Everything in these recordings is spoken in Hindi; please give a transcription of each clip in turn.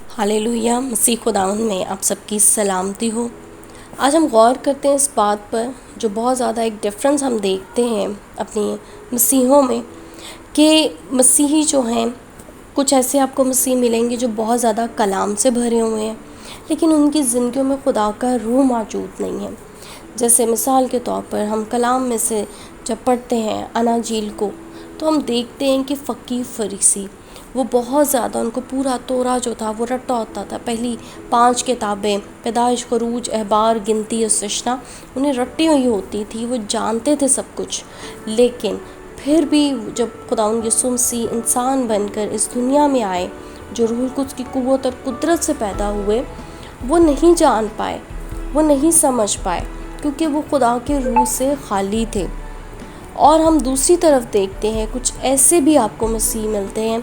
हालेलुया, मसीह खुदावंद में आप सबकी सलामती हो। आज हम गौर करते हैं इस बात पर जो बहुत ज़्यादा एक डिफरेंस हम देखते हैं अपनी मसीहों में, कि मसीही जो हैं, कुछ ऐसे आपको मसीह मिलेंगे जो बहुत ज़्यादा कलाम से भरे हुए हैं, लेकिन उनकी ज़िंदगियों में खुदा का रूह मौजूद नहीं है। जैसे मिसाल के तौर पर हम कलाम में से जब पढ़ते हैं अनाजील को, तो हम देखते हैं कि फ़कीह फरीसी वो बहुत ज़्यादा, उनको पूरा तोरा जो था वो रट्टा होता था। पहली 5 किताबें पैदाइश, खरूज, अहबार, गिनती और सृष्टा उन्हें रट्टी हुई होती थी। वो जानते थे सब कुछ, लेकिन फिर भी जब खुदावंद यीशु मसीह इंसान बनकर इस दुनिया में आए, जो रूहुल कुद्स की कुव्वत और कुदरत से पैदा हुए, वो नहीं जान पाए, वो नहीं समझ पाए, क्योंकि वो खुदा के रूह से खाली थे। और हम दूसरी तरफ देखते हैं कुछ ऐसे भी आपको मसीह मिलते हैं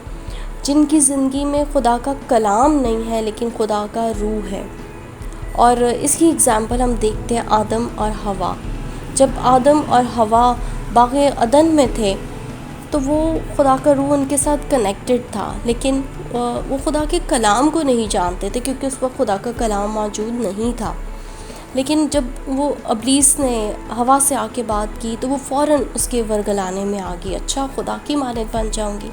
जिनकी ज़िंदगी में खुदा का कलाम नहीं है, लेकिन खुदा का रूह है। और इसकी एग्ज़ाम्पल हम देखते हैं आदम और हवा। जब आदम और हवा बाग़े अदन में थे, तो वो खुदा का रूह उनके साथ कनेक्टेड था, लेकिन वो खुदा के कलाम को नहीं जानते थे, क्योंकि उस वक्त खुदा का कलाम मौजूद नहीं था। लेकिन जब वो इब्लीस ने हवा से आके बात की, तो वो फ़ौरन उसके वरगलाने में आ गई, अच्छा मुझे की मानद बन जाऊंगी।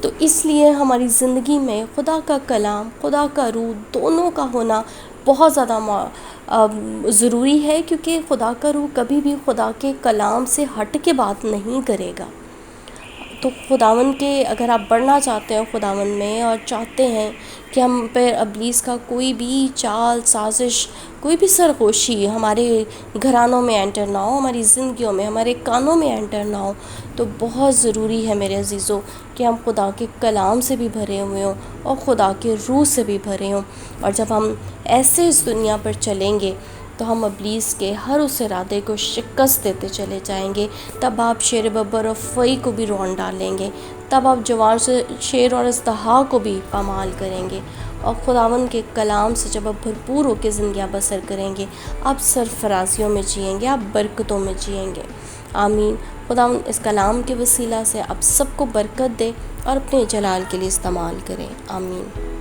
तो इसलिए हमारी ज़िंदगी में खुदा का कलाम, खुदा का रूह, दोनों का होना बहुत ज़्यादा ज़रूरी है, क्योंकि खुदा का रूह कभी भी खुदा के कलाम से हट के बात नहीं करेगा। तो खुदावंद के, अगर आप बढ़ना चाहते हो खुदावंद में और चाहते हैं कि हम पर इब्लीस का कोई भी चाल, साजिश, कोई भी सरगोशी हमारे घरानों में एंटर ना हो, हमारी ज़िंदगियों में, हमारे कानों में एंटर ना हो, तो बहुत ज़रूरी है मेरे अजीज़ों कि हम खुदा के कलाम से भी भरे हुए हों और खुदा के रूह से भी भरे हों। और जब हम ऐसे इस दुनिया पर चलेंगे, तो हम इब्लीस के हर उस इरादे को शिकस्त देते चले जाएंगे। तब आप शेर बब्बर और फई को भी रौंद डालेंगे, तब आप जवान से शेर और इस्तिहा को भी पामाल करेंगे। और खुदावंद के कलाम से जब आप भरपूर होकर ज़िंदगियाँ बसर करेंगे, आप सरफराजियों में जिएंगे, आप बरकतों में जिएंगे। आमीन। खुदावंद इस कलाम के वसीला से आप सबको बरकत दे और अपने जलाल के लिए इस्तेमाल करें। आमीन।